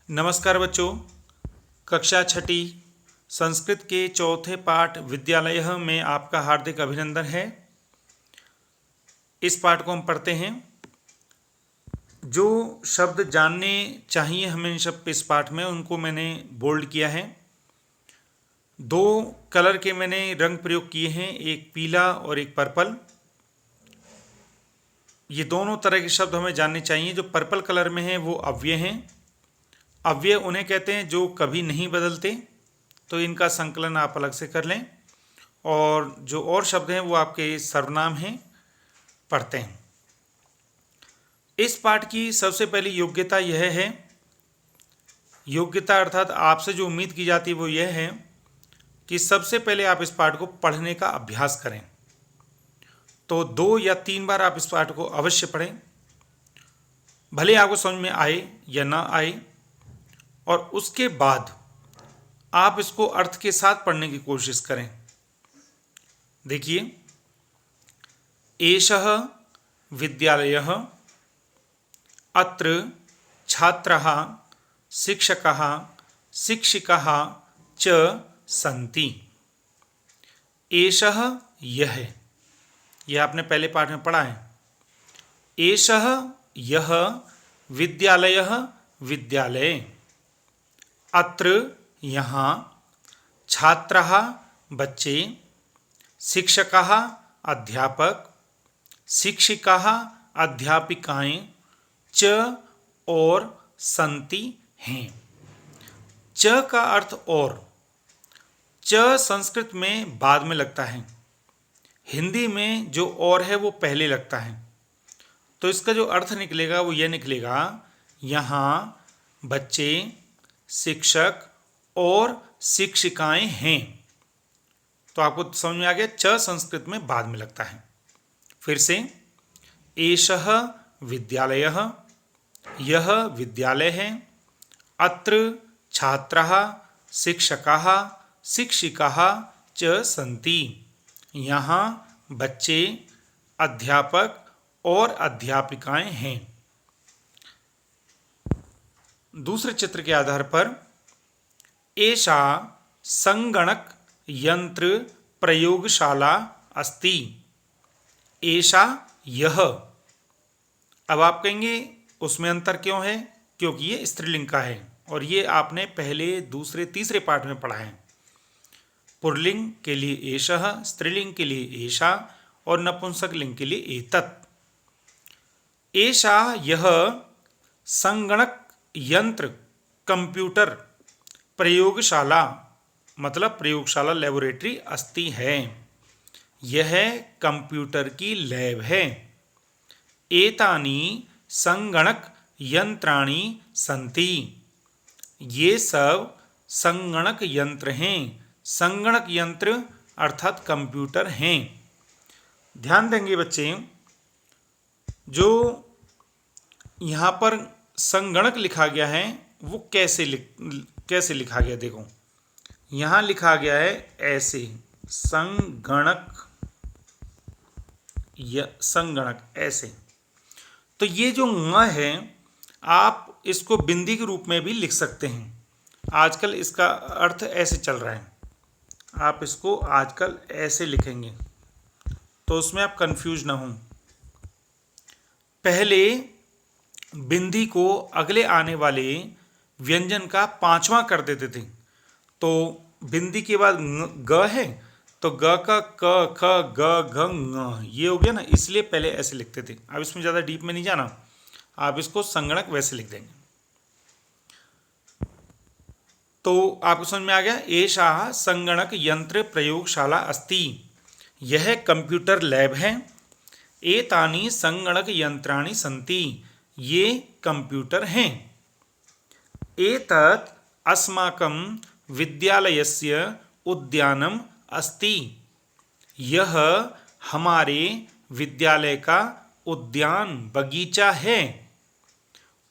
नमस्कार बच्चों। कक्षा छठी संस्कृत के चौथे पाठ विद्यालय में आपका हार्दिक अभिनंदन है। इस पाठ को हम पढ़ते हैं। जो शब्द जानने चाहिए हमें इस पाठ में, उनको मैंने बोल्ड किया है। दो कलर के मैंने रंग प्रयोग किए हैं, एक पीला और एक पर्पल। ये दोनों तरह के शब्द हमें जानने चाहिए। जो पर्पल कलर में है वो अव्यय हैं। अव्यय उन्हें कहते हैं जो कभी नहीं बदलते, तो इनका संकलन आप अलग से कर लें। और जो और शब्द हैं वो आपके सर्वनाम हैं, पढ़ते हैं। इस पाठ की सबसे पहली योग्यता यह है, योग्यता अर्थात आपसे जो उम्मीद की जाती है वो यह है कि सबसे पहले आप इस पाठ को पढ़ने का अभ्यास करें। तो 2 या 3 बार आप इस पाठ को अवश्य पढ़ें, भले आपको समझ में आए या ना आए। और उसके बाद आप इसको अर्थ के साथ पढ़ने की कोशिश करें। देखिए, एषः विद्यालयः, अत्र छात्राः शिक्षकाः शिक्षिकाः च सन्ति। एषः यह, यह आपने पहले पाठ में पढ़ा है। एषः यह विद्यालयः विद्यालय, अत्र यहाँ, छात्राः बच्चे, शिक्षकाः अध्यापक, शिक्षिकाः अध्यापिकाएं, च और सन्ति हैं। च का अर्थ और। च संस्कृत में बाद में लगता है, हिंदी में जो और है वो पहले लगता है। तो इसका जो अर्थ निकलेगा वो यह निकलेगा, यहाँ बच्चे, शिक्षक और शिक्षिकाएं हैं। तो आपको समझ में आ गया, च संस्कृत में बाद में लगता है। फिर से, एषः विद्यालयः, यह विद्यालय है, अत्र छात्राः शिक्षकाः शिक्षिकाः च सन्ति, यहाँ बच्चे, अध्यापक और अध्यापिकाएं हैं। दूसरे चित्र के आधार पर, एषा संगणक यंत्र प्रयोगशाला अस्ति। एषा यह। अब आप कहेंगे उसमें अंतर क्यों है? क्योंकि ये स्त्रीलिंग का है और ये आपने पहले, दूसरे, तीसरे पाठ में पढ़ा है। पुल्लिंग के लिए एषः, स्त्रीलिंग के लिए एषा और नपुंसक लिंग के लिए एतत्। एषा यह संगणक यंत्र, कंप्यूटर प्रयोगशाला, मतलब प्रयोगशाला, लेबोरेटरी अस्ति है। यह कंप्यूटर की लैब है। एतानि संगणक यंत्राणि सन्ति, ये सब संगणक यंत्र हैं। संगणक यंत्र अर्थात कंप्यूटर हैं। ध्यान देंगे बच्चे, जो यहाँ पर संगणक लिखा गया है वो कैसे लिखा गया? देखो, यहाँ लिखा गया है ऐसे, संगणक, संगणक ऐसे। तो ये जो ङ है, आप इसको बिंदी के रूप में भी लिख सकते हैं। आजकल इसका अर्थ ऐसे चल रहा है, आप इसको आजकल ऐसे लिखेंगे तो उसमें आप कंफ्यूज ना हों। पहले बिंदी को अगले आने वाले व्यंजन का 5वां कर देते थे। तो बिंदी के बाद ग है, तो ग का क, ख, ग, घ, ङ, ये हो गया ना, इसलिए पहले ऐसे लिखते थे। अब इसमें ज़्यादा डीप में नहीं जाना, आप इसको संगणक वैसे लिख देंगे। तो आपको समझ में आ गया, एषा संगणक यंत्र प्रयोगशाला अस्ति, यह कंप्यूटर लैब है। एतानि संगणक यंत्राणि सन्ति, ये कंप्यूटर हैं। एतत् अस्माकं विद्यालयस्य उद्यानम् अस्ति, यह हमारे विद्यालय का उद्यान, बगीचा है।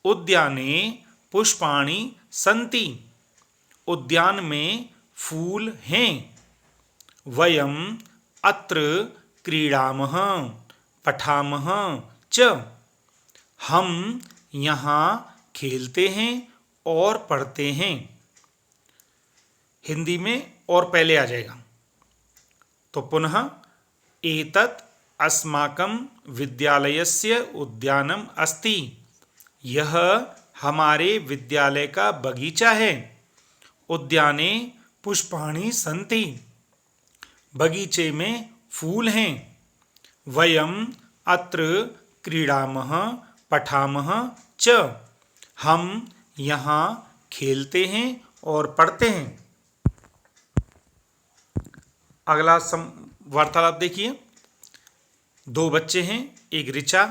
उद्याने पुष्पाणि सन्ति, उद्यान में फूल हैं। वयम् अत्र क्रीडामः पठामः च, हम यहाँ खेलते हैं और पढ़ते हैं। हिंदी में और पहले आ जाएगा। तो पुनः एतत् अस्माकं विद्यालयस्य उद्यानम् अस्ति। यह हमारे विद्यालय का बगीचा है। उद्याने पुष्पाणि सन्ति। बगीचे में फूल हैं। वयम् अत्र क्रीडामः पठामः च। हम यहाँ खेलते हैं और पढ़ते हैं। अगला वार्तालाप देखिए। दो बच्चे हैं, एक ऋचा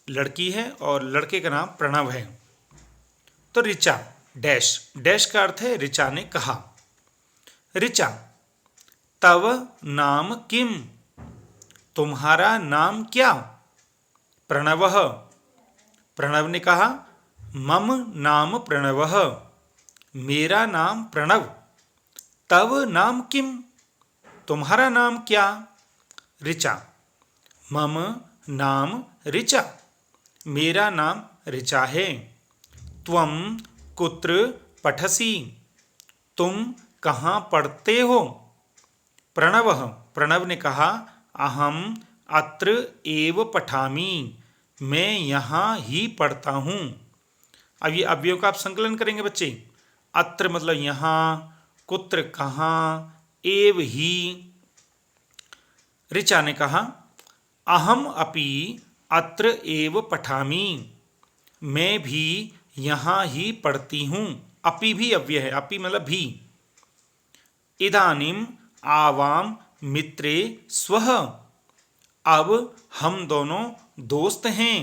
लड़की है और लड़के का नाम प्रणव है। तो ऋचा डैश डैश का अर्थ है ऋचा ने कहा। ऋचा तव नाम किम? तुम्हारा नाम क्या? प्रणवः प्रणव ने कहा मम नाम प्रणवः। मेरा नाम प्रणव। तव नाम किम? तुम्हारा नाम क्या? ऋचा मम नाम ऋचा। मेरा नाम ऋचा है। त्वं कुत्र पठसि? तुम कहाँ पढ़ते हो? प्रणवः प्रणव ने कहा अहम अत्र एव पठामि। मैं यहाँ ही पढ़ता हूँ। अब ये अव्ययों का आप संकलन करेंगे बच्चे। अत्र मतलब यहाँ, कुत्र कहाँ, एव ही। ऋचा ने कहा अहम अपि अत्र एव पठामि। मैं भी यहाँ ही पढ़ती हूँ। अपि भी अव्यय है, अपि मतलब भी। इदानीम आवाम मित्रे स्वः। अब हम दोनों दोस्त हैं।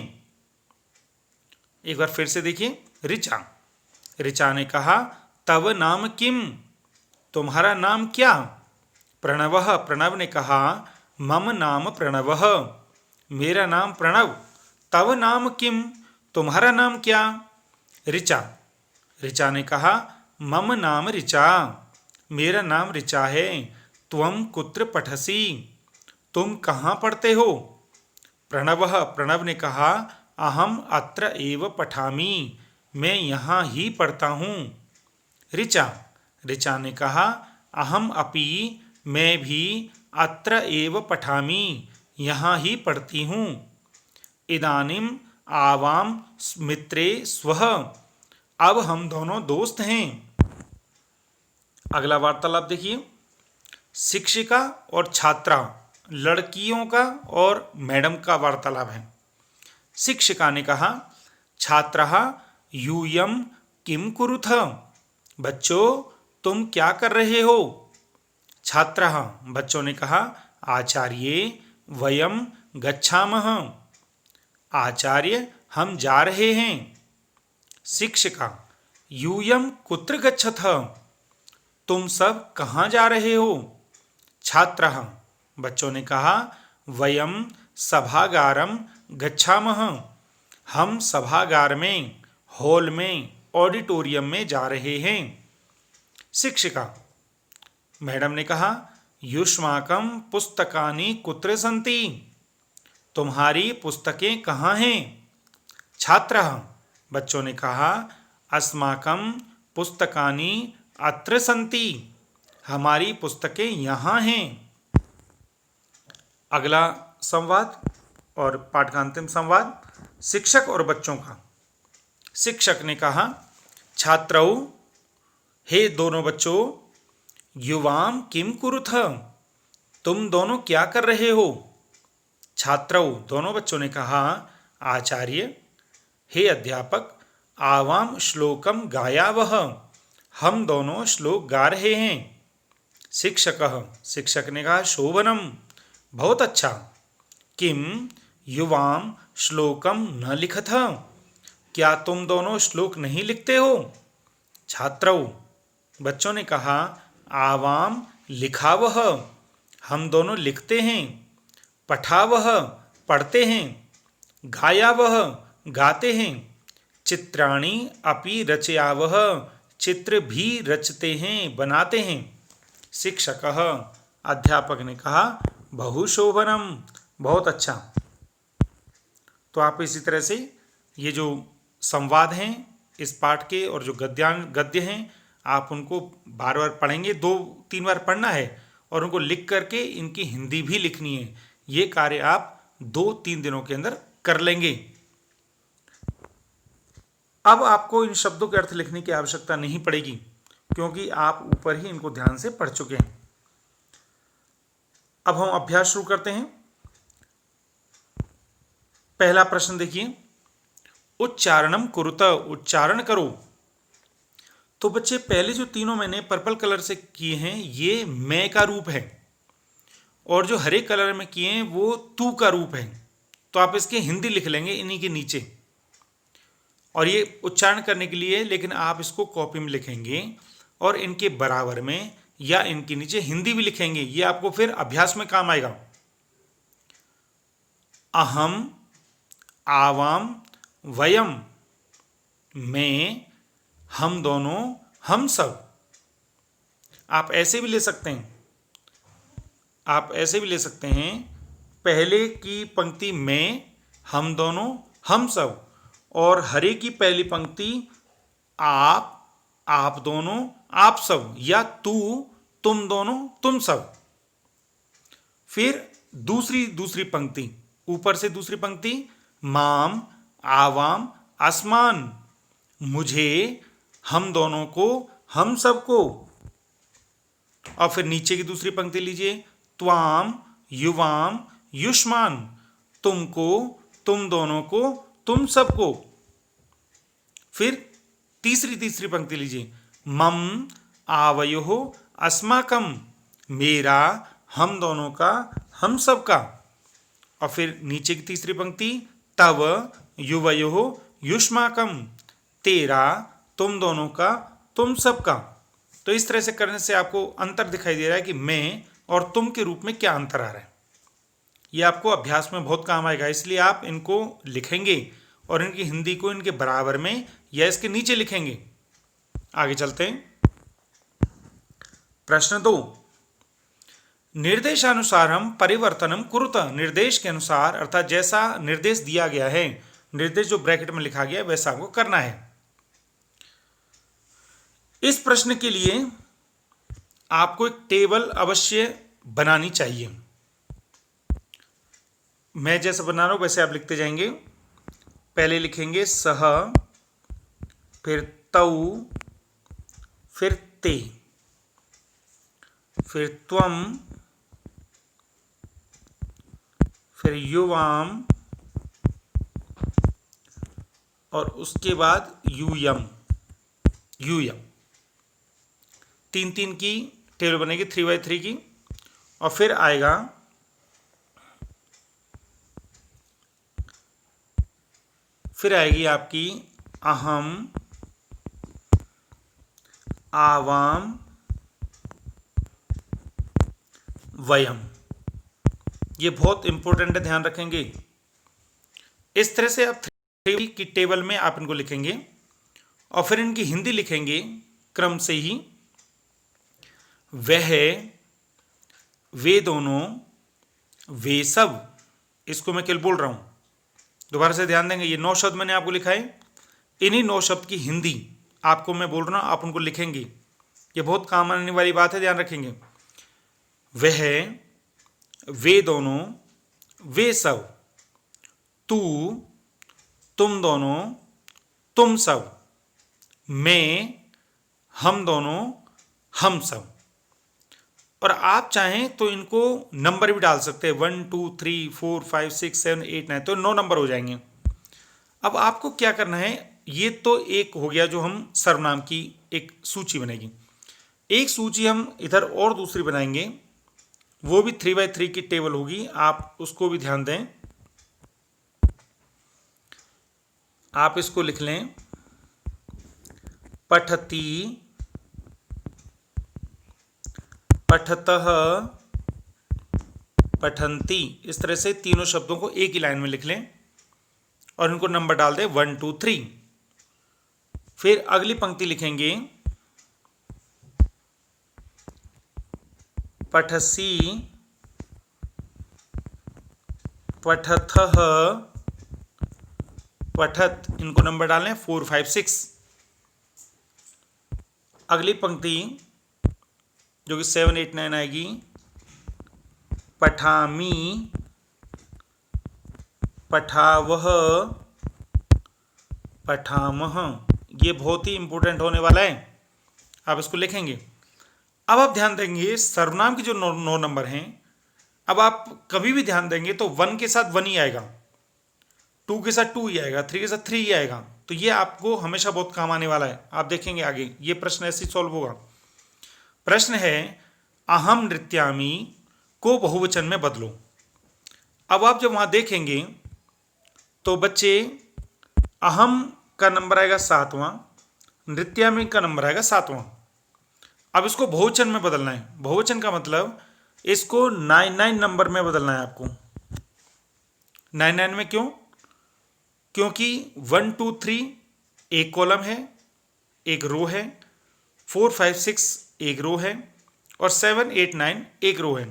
एक बार फिर से देखिए। ऋचा ने कहा तव नाम किम? तुम्हारा नाम क्या? प्रणवः प्रणव ने कहा मम नाम प्रणवः। मेरा नाम प्रणव। तव नाम किम? तुम्हारा नाम क्या? ऋचा ने कहा मम नाम ऋचा। मेरा नाम ऋचा है। त्वं कुत्र पठसि? तुम कहाँ पढ़ते हो? प्रणवः प्रणव ने कहा अहम अत्र एव पठामि। मैं यहाँ ही पढ़ता हूँ। ऋचा ने कहा अहम अपि मैं भी अत्र एव पठामि। यहाँ ही पढ़ती हूँ। इदानीम आवाम मित्रे स्वः। अब हम दोनों दोस्त हैं। अगला वार्तालाप देखिए। शिक्षिका और छात्रा, लड़कियों का और मैडम का वार्तालाप है। शिक्षिका ने कहा छात्रः यूयं किं कुरुथ? बच्चों तुम क्या कर रहे हो? छात्रः बच्चों ने कहा आचार्ये वयं गच्छामः। आचार्य हम जा रहे हैं। शिक्षिका यूयं कुत्र गच्छथ? तुम सब कहाँ जा रहे हो? छात्रः बच्चों ने कहा वयं सभागारं गच्छामः। हम सभागार में, हॉल में, ऑडिटोरियम में जा रहे हैं। शिक्षिका मैडम ने कहा युष्माकं पुस्तकानि कुत्र सन्ति? तुम्हारी पुस्तकें कहाँ हैं? छात्रः बच्चों ने कहा अस्माकं पुस्तकानि अत्र सन्ति। हमारी पुस्तकें यहाँ हैं। अगला संवाद और पाठ का अंतिम संवाद शिक्षक और बच्चों का। शिक्षक ने कहा छात्रौ हे दोनों बच्चों युवाम किम कुरुथ? तुम दोनों क्या कर रहे हो? छात्रौ दोनों बच्चों ने कहा आचार्य हे अध्यापक आवाम श्लोकम गायावह। हम दोनों श्लोक गा रहे हैं। शिक्षक ने कहा शोभनम बहुत अच्छा। किम युवाम श्लोकम न लिखथ? क्या तुम दोनों श्लोक नहीं लिखते हो? छात्रौ बच्चों ने कहा आवाम लिखावह। हम दोनों लिखते हैं। पठावह पढ़ते हैं। गायावह गाते हैं। चित्राणि अपि रचयावह। चित्र भी रचते हैं, बनाते हैं। शिक्षकः अध्यापक ने कहा बहुशोभनम बहुत अच्छा। तो आप इसी तरह से ये जो संवाद हैं इस पाठ के और जो गद्य हैं आप उनको बार बार पढ़ेंगे, 2-3 बार पढ़ना है और उनको लिख करके इनकी हिंदी भी लिखनी है। ये कार्य आप 2-3 दिनों के अंदर कर लेंगे। अब आपको इन शब्दों के अर्थ लिखने की आवश्यकता नहीं पड़ेगी क्योंकि आप ऊपर ही इनको ध्यान से पढ़ चुके हैं। अब हम अभ्यास शुरू करते हैं। पहला प्रश्न देखिए, उच्चारणम कुरुत, उच्चारण करो। तो बच्चे पहले जो तीनों मैंने पर्पल कलर से किए हैं ये मैं का रूप है और जो हरे कलर में किए हैं वो तू का रूप है। तो आप इसके हिंदी लिख लेंगे इन्हीं के नीचे, और ये उच्चारण करने के लिए, लेकिन आप इसको कॉपी में लिखेंगे और इनके बराबर में या इनके नीचे हिंदी भी लिखेंगे। ये आपको फिर अभ्यास में काम आएगा। अहम, आवाम, वयम, मैं, हम दोनों, हम सब। आप ऐसे भी ले सकते हैं, आप ऐसे भी ले सकते हैं। पहले की पंक्ति मैं, हम दोनों, हम सब, और हरे की पहली पंक्ति आप दोनों, आप सब, या तू, तुम दोनों, तुम सब। फिर दूसरी पंक्ति, ऊपर से दूसरी पंक्ति माम, आवाम, आसमान, मुझे, हम दोनों को, हम सबको। और फिर नीचे की दूसरी पंक्ति लीजिए, त्वाम, युवाम, युष्मान, तुमको, तुम दोनों को, तुम सबको। फिर तीसरी पंक्ति लीजिए, मम, आवयोः, अस्माकम, मेरा, हम दोनों का, हम सबका। और फिर नीचे की तीसरी पंक्ति, तव, युवयोः, युष्माकम, तेरा, तुम दोनों का, तुम सबका। तो इस तरह से करने से आपको अंतर दिखाई दे रहा है कि मैं और तुम के रूप में क्या अंतर आ रहा है। ये आपको अभ्यास में बहुत काम आएगा, इसलिए आप इनको लिखेंगे और इनकी हिंदी को इनके बराबर में या इसके नीचे लिखेंगे। आगे चलते हैं। प्रश्न 2, निर्देशानुसारम परिवर्तनम कुरुत। निर्देश के अनुसार, अर्थात जैसा निर्देश दिया गया है, निर्देश जो ब्रैकेट में लिखा गया है वैसा आपको करना है। इस प्रश्न के लिए आपको एक टेबल अवश्य बनानी चाहिए। मैं जैसा बना रहा हूं वैसे आप लिखते जाएंगे। पहले लिखेंगे सह, फिर तौ, फिर ते, फिर त्वम, फिर युवाम, और उसके बाद यूयम। 3-3 की टेबल बनेगी, 3x3 की। और फिर आएगा आएगी आपकी अहम, आवाम, वयम। ये बहुत इंपॉर्टेंट है, ध्यान रखेंगे। इस तरह से आप 3 की टेबल में आप इनको लिखेंगे और फिर इनकी हिंदी लिखेंगे क्रम से ही। वह, वे दोनों, वे सब। इसको मैं केवल बोल रहा हूं, दोबारा से ध्यान देंगे। ये 9 शब्द मैंने आपको लिखा है, इन्हीं 9 शब्द की हिंदी आपको मैं बोल रहा हूं, आप उनको लिखेंगे। ये बहुत काम आने वाली बात है, ध्यान रखेंगे। वह, वे दोनों, वे सब, तू, तुम दोनों, तुम सब, मैं, हम दोनों, हम सब। और आप चाहें तो इनको नंबर भी डाल सकते हैं, 1 2 3 4 5 6 7 8 9, तो 9 नंबर हो जाएंगे। अब आपको क्या करना है, ये तो एक हो गया जो हम सर्वनाम की एक सूची बनेगी। एक सूची हम इधर और दूसरी बनाएंगे, वो भी 3x3 की टेबल होगी, आप उसको भी ध्यान दें। आप इसको लिख लें, पठती, पठतः, पठन्ति। इस तरह से तीनों शब्दों को एक ही लाइन में लिख लें और इनको नंबर डाल दें 1 2 3। फिर अगली पंक्ति लिखेंगे, पठसी, पठथः, पठत। इनको नंबर डालें 4 5 6। अगली पंक्ति जो कि 7, 8, 9 आएगी, पठामी, पठावह, पठामह, ये बहुत ही इंपॉर्टेंट होने वाला है, आप इसको लिखेंगे। अब आप ध्यान देंगे सर्वनाम के जो 9 नंबर हैं, अब आप कभी भी ध्यान देंगे तो 1 के साथ 1 ही आएगा, 2 के साथ 2 ही आएगा, 3 के साथ 3 ही आएगा। तो ये आपको हमेशा बहुत काम आने वाला है। आप देखेंगे आगे ये प्रश्न ऐसे ही सॉल्व होगा। प्रश्न है अहम नृत्यामी को बहुवचन में बदलो। अब आप जब वहां देखेंगे तो बच्चे अहम का नंबर आएगा 7वां, नृत्यामी का नंबर आएगा 7वां। अब इसको बहुवचन में बदलना है। बहुवचन का मतलब इसको 99 नंबर में बदलना है आपको। 99 में क्यों? क्योंकि 1, 2, 3 एक कॉलम है, एक रो है, 4, 5, 6 एक रो है, और 7, 8, 9 एक रो है।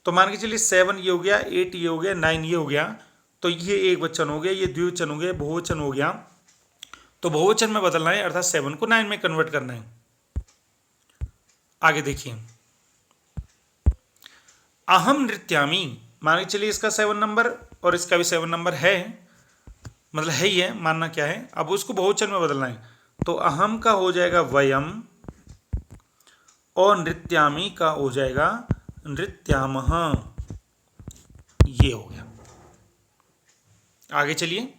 तो मान के चलिए 7 ये हो गया, 8 ये हो गया, 9 ये हो गया, तो ये एक वचन हो गया, ये द्विवचन हो गया, बहुवचन हो गया। तो बहुवचन में बदलना है, अर्थात 7 को 9 में कन्वर्ट करना है। आगे देखिए, अहम नृत्यामी, मान के चलिए इसका 7 नंबर और इसका भी 7 नंबर है, मतलब है ही है, मानना क्या है। अब उसको बहुवचन में बदलना है, तो अहम का हो जाएगा वयम और नृत्यामी का हो जाएगा नृत्यामः। ये हो गया। आगे चलिए,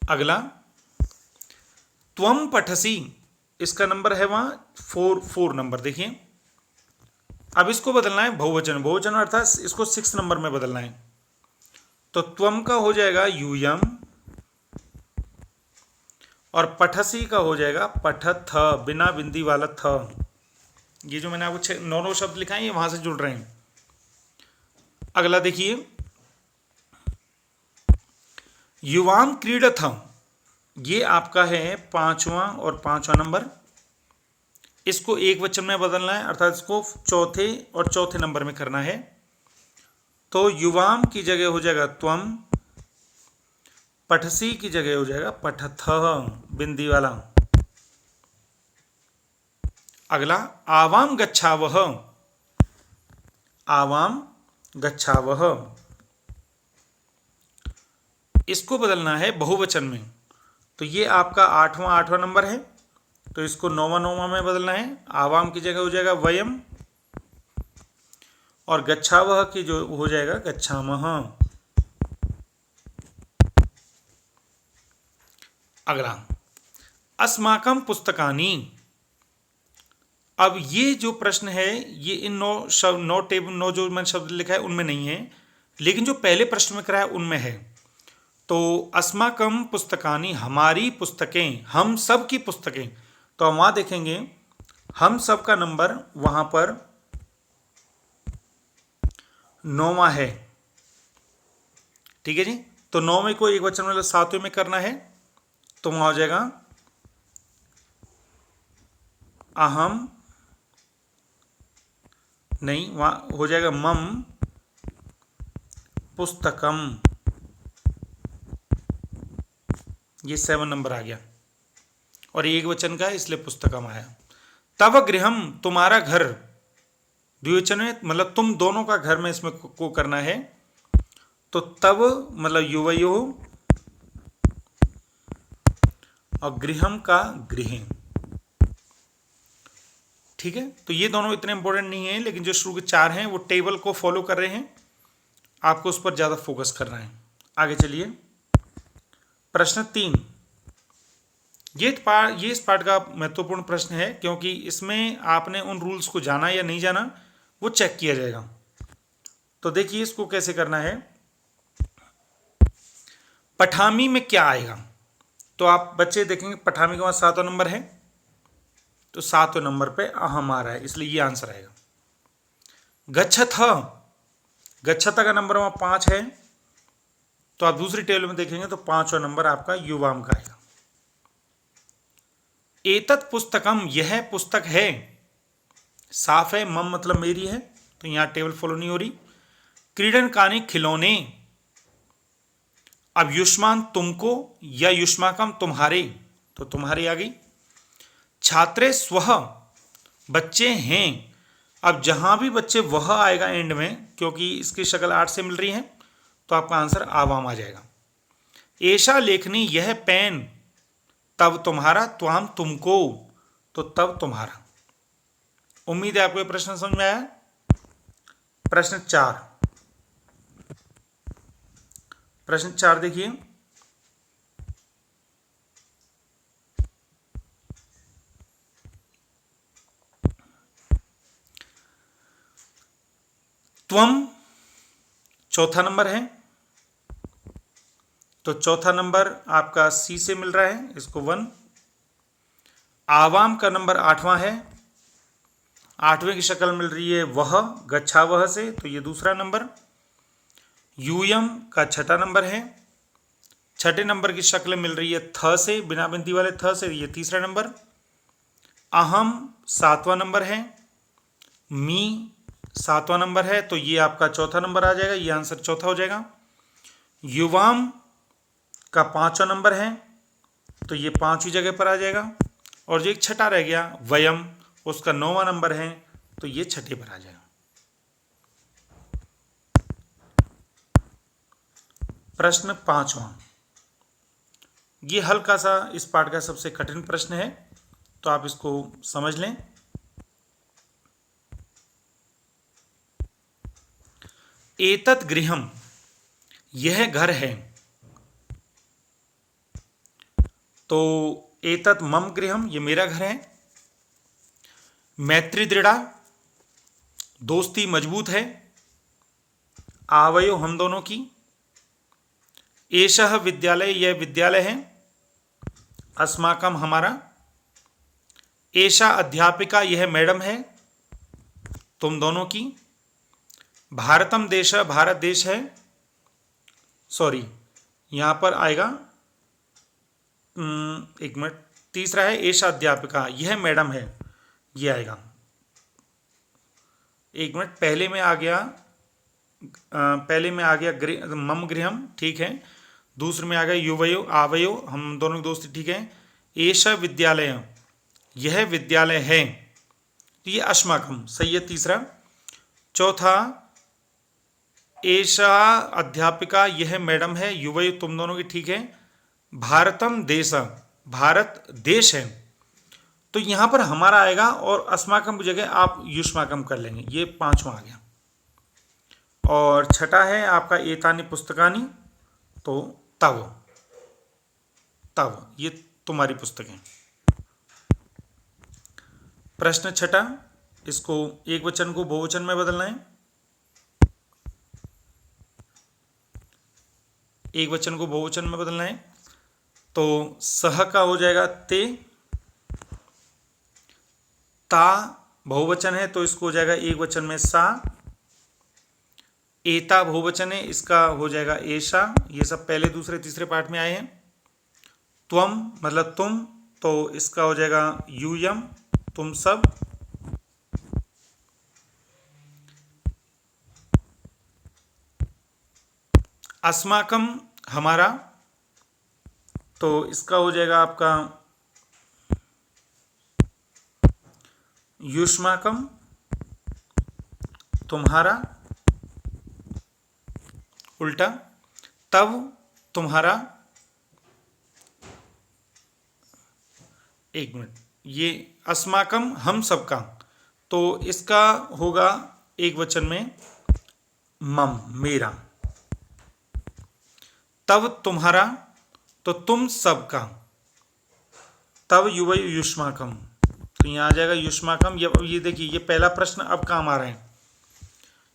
अगला त्वम पठसी, इसका नंबर है वहां 4 नंबर। देखिए अब इसको बदलना है बहुवचन, बहुवचन अर्थात इसको 6 नंबर में बदलना है। तो त्वम का हो जाएगा यूयम और पठसी का हो जाएगा पठथ, बिना बिंदी वाला थ। ये जो मैंने आपको 9 शब्द लिखा है ये वहां से जुड़ रहे हैं। अगला देखिए, युवाम क्रीडथम, ये आपका है 5वां और 5वां नंबर। इसको एक वचन में बदलना है, अर्थात इसको चौथे और चौथे नंबर में करना है। तो युवाम की जगह हो जाएगा त्वम, पठसी की जगह हो जाएगा पठथ, बिंदी वाला। अगला आवाम गच्छावह, आवाम गच्छावह, इसको बदलना है बहुवचन में। तो ये आपका 8वां नंबर है, तो इसको 9वां में बदलना है। आवाम की जगह हो जाएगा वयम और गच्छावह की जो हो जाएगा गच्छामः। अगला अस्माकं पुस्तकानि, अब ये जो प्रश्न है ये इन 9 जो मैंने शब्द लिखा है उनमें नहीं है, लेकिन जो पहले प्रश्न में कराया उनमें है। तो अस्माकं पुस्तकानि, हमारी पुस्तकें, हम सब की पुस्तकें। तो हम वहां देखेंगे हम सब का नंबर वहां पर 9वां है, ठीक है जी। तो 9वें को एक वचन मतलब 7वें में करना है, तो वहां हो जाएगा अहम, नहीं वहां हो जाएगा मम पुस्तकम, ये 7 नंबर आ गया और एक वचन का इसलिए पुस्तकम आया। तव गृहम, तुम्हारा घर, द्विवचन में मतलब तुम दोनों का घर में इसमें को करना है। तो तव मतलब युवयो और गृहम का गृह, ठीक है। तो ये दोनों इतने इंपॉर्टेंट नहीं है, लेकिन जो शुरू के 4 हैं वो टेबल को फॉलो कर रहे हैं, आपको उस पर ज्यादा फोकस करना है। आगे चलिए, प्रश्न 3, ये इस पार्ट का महत्वपूर्ण प्रश्न है, क्योंकि इसमें आपने उन रूल्स को जाना या नहीं जाना वो चेक किया जाएगा। तो देखिए इसको कैसे करना है। पठामी में क्या आएगा, तो आप बच्चे देखेंगे पठामी के वहां 7वां नंबर है, तो 7वें नंबर पे अहम आ रहा है, इसलिए ये आंसर आएगा। गच्छथ, गच्छथ का नंबर वहां 5 है, तो आप दूसरी टेबल में देखेंगे तो 5वां नंबर आपका युवाम का आएगा। एतत् पुस्तकम, यह पुस्तक है, साफ है, मम मतलब मेरी है, तो यहां टेबल फॉलो नहीं हो रही। क्रीडन कानी, खिलौने, अब युष्मान तुमको या युष्माकम तुम्हारे, तो तुम्हारी आ गई। छात्रे स्वः, बच्चे हैं। अब जहां भी बच्चे वह आएगा एंड में, क्योंकि इसकी शक्ल 8 से मिल रही है, तो आपका आंसर आवाम आ जाएगा। ऐशा लेखनी, यह पेन, तब तुम्हारा, त्वाम तुमको, तो तब तुम्हारा। उम्मीद है आपको ये प्रश्न समझ में आया। प्रश्न 4, प्रश्न 4 देखिए। त्वम चौथा नंबर है, तो चौथा नंबर आपका सी से मिल रहा है, इसको 1। आवाम का नंबर 8वां है, 8वें की शक्ल मिल रही है वह, गच्छा वह से, तो ये दूसरा नंबर। यूयम का छठा नंबर है, छठे नंबर की शक्ल मिल रही है थ से, बिना बिंदी वाले थ से, ये तीसरा नंबर। अहम 7वां नंबर है, मी 7वां नंबर है, तो ये आपका चौथा नंबर आ जाएगा, ये आंसर चौथा हो जाएगा। युवाम का 5वां नंबर है, तो ये 5वीं जगह पर आ जाएगा। और जो एक छठा रह गया वयम, उसका 9वां नंबर है, तो ये छठे पर आ जाएगा। प्रश्न 5वां, ये हल्का सा इस पाठ का सबसे कठिन प्रश्न है, तो आप इसको समझ लें। एतत् गृहम, यह घर है, तो एतत् मम गृहम, ये मेरा घर है। मैत्री दृढ़ा, दोस्ती मजबूत है। आवयो, हम दोनों की। एषः विद्यालय, यह विद्यालय है। अस्माकम, हमारा। एषा अध्यापिका, यह मैडम है, तुम दोनों की। भारतम देश, भारत देश है। सॉरी, यहां पर आएगा, एक मिनट, तीसरा है एषा अध्यापिका, यह मैडम है, ये आएगा। एक मिनट, पहले में आ गया मम गृहम, ठीक है। दूसरे में आ गया युवयो आवयो, हम दोनों की दोस्ती, ठीक है। एषा विद्यालय, यह विद्यालय है, तो ये अस्माकम, सही है, तीसरा। चौथा, एषा अध्यापिका, यह मैडम है, युवयो, तुम दोनों की, ठीक है। भारतम देश, भारत देश है, तो यहां पर हमारा आएगा, और अस्माकम की जगह आप युष्माकम कर लेंगे, ये 5वां आ गया। और छठा है आपका एतानी पुस्तकानी, तो तव, तव, ये तुम्हारी पुस्तकें। प्रश्न छठा, इसको एक वचन को बहुवचन में बदलना है। एक वचन को बहुवचन में बदलना है, तो सह का हो जाएगा ते, ता बहुवचन है, तो इसको हो जाएगा एक वचन में सा। एता बहुवचन है, इसका हो जाएगा एशा। ये सब पहले, दूसरे, तीसरे पार्ट में आए हैं। त्वम मतलब तुम, तो इसका हो जाएगा यूयम, तुम सब। अस्माकम, हमारा, तो इसका हो जाएगा आपका युष्माकम, तुम्हारा, उल्टा। तब, तुम्हारा। एक मिनट, ये अस्माकम, हम सबका, तो इसका होगा एक वचन में मम, मेरा। तब तुम्हारा, तो तुम सबका। तब युव युष्माकम, तो यहां आ जाएगा युष्माकम। ये देखिए, ये पहला प्रश्न अब काम आ रहा है।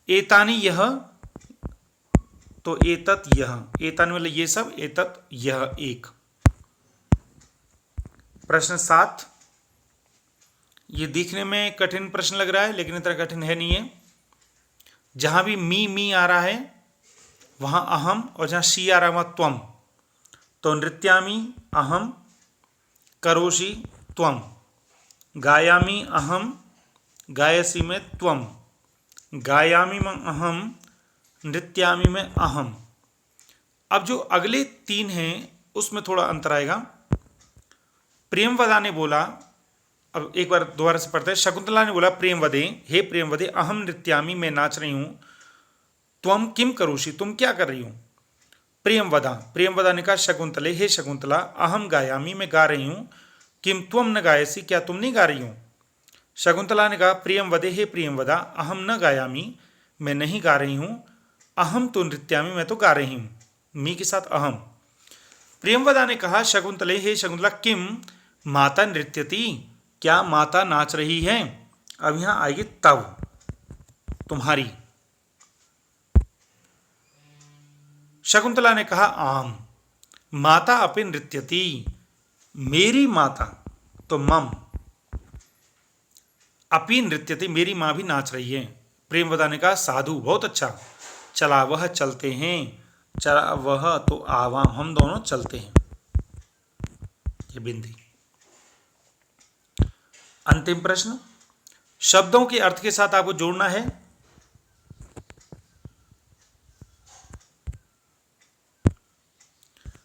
एतानी, यह, तो एतत, यह, एतानी मतलब ये सब, एतत, यह, एक। प्रश्न 7, ये दिखने में कठिन प्रश्न लग रहा है, लेकिन इतना कठिन है नहीं है। जहां भी मी आ रहा है वहां अहम, और जहां शी आ रहा है वहां त्वम, तो नृत्यामी अहम, करोषि त्वम, गायामी अहम, गायसी में त्वम, गायामी में अहम, नृत्यामी में अहम। अब जो अगले 3 हैं उसमें थोड़ा अंतर आएगा। प्रेमवदा ने बोला अब एक बार दोबारा से पढ़ते हैं। शकुंतला ने बोला प्रेमवदे, हे प्रेमवदे, अहम नृत्यामी, मैं नाच रही हूँ। त्वम किम करोषि, तुम क्या कर रही हो। प्रेमवदा, प्रेमवदा ने कहा शकुंतले, हे शकुंतला, अहम गायामी, मैं गा रही हूँ। किम त्वम न गायसी, क्या तुम नहीं गा रही हो। शकुंतला ने कहा प्रियंवदे, हे प्रियंवदा, अहम न गायामी, मैं नहीं गा रही हूँ। अहम तो नृत्यामी, मैं तो गा रही हूँ, मी के साथ अहम। प्रियंवदा ने कहा शकुंतले, हे शकुंतला, किम माता नृत्यति, क्या माता नाच रही है। अब यहां आएगी तव, तुम्हारी। शकुंतला ने कहा आम माता अपि नृत्यति, मेरी माता, तो मम अपि नृत्यति, मेरी मां भी नाच रही है। प्रेमवदा ने कहा साधु, बहुत अच्छा, चला वह चलते हैं, चला वह तो आवाम, हम दोनों चलते हैं। ये बिंदी। अंतिम प्रश्न, शब्दों के अर्थ के साथ आपको जोड़ना है।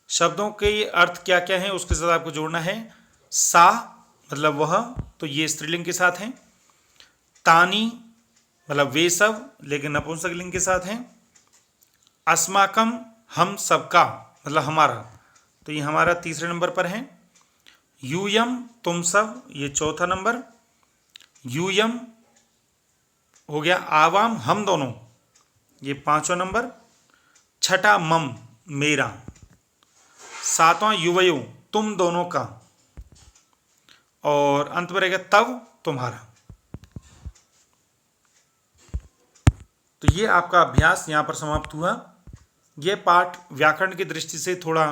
शब्दों के अर्थ क्या क्या है उसके साथ आपको जोड़ना है। सा मतलब वह, तो ये स्त्रीलिंग के साथ है। तानी मतलब वे सब, लेकिन नपुंसकलिंग के साथ है। अस्माकम हम सबका मतलब हमारा, तो ये हमारा तीसरे नंबर पर है। यूयम तुम सब, ये चौथा नंबर। यूयम हो गया आवाम हम दोनों, ये पांचवा नंबर। छठा मम मेरा। सातवां युवयो तुम दोनों का। और अंत में रहेगा तब तुम्हारा। तो ये आपका अभ्यास यहां पर समाप्त हुआ। यह पाठ व्याकरण की दृष्टि से थोड़ा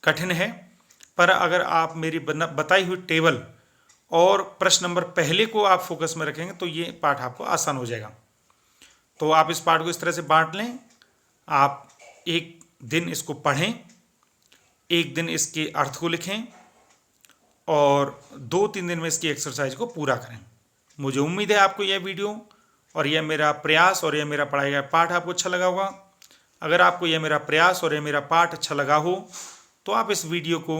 कठिन है, पर अगर आप मेरी बताई हुई टेबल और प्रश्न नंबर पहले को आप फोकस में रखेंगे तो ये पाठ आपको आसान हो जाएगा। तो आप इस पाठ को इस तरह से बांट लें। आप एक दिन इसको पढ़ें, एक दिन इसके अर्थ को लिखें और 2-3 दिन में इसकी एक्सरसाइज को पूरा करें। मुझे उम्मीद है आपको यह वीडियो और यह मेरा प्रयास और यह मेरा पढ़ाया गया पाठ आपको अच्छा लगा होगा। अगर आपको यह मेरा प्रयास और यह मेरा पाठ अच्छा लगा हो तो आप इस वीडियो को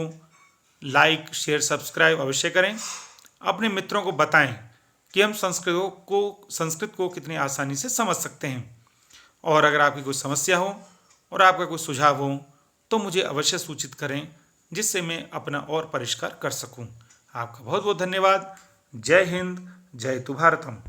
लाइक, शेयर, सब्सक्राइब अवश्य करें। अपने मित्रों को बताएं कि हम संस्कृत को कितनी आसानी से समझ सकते हैं। और अगर आपकी कोई समस्या हो और आपका कोई सुझाव हो तो मुझे अवश्य सूचित करें, जिससे मैं अपना और परिष्कार कर सकूं। आपका बहुत बहुत धन्यवाद। जय हिंद, जय तु भारतम।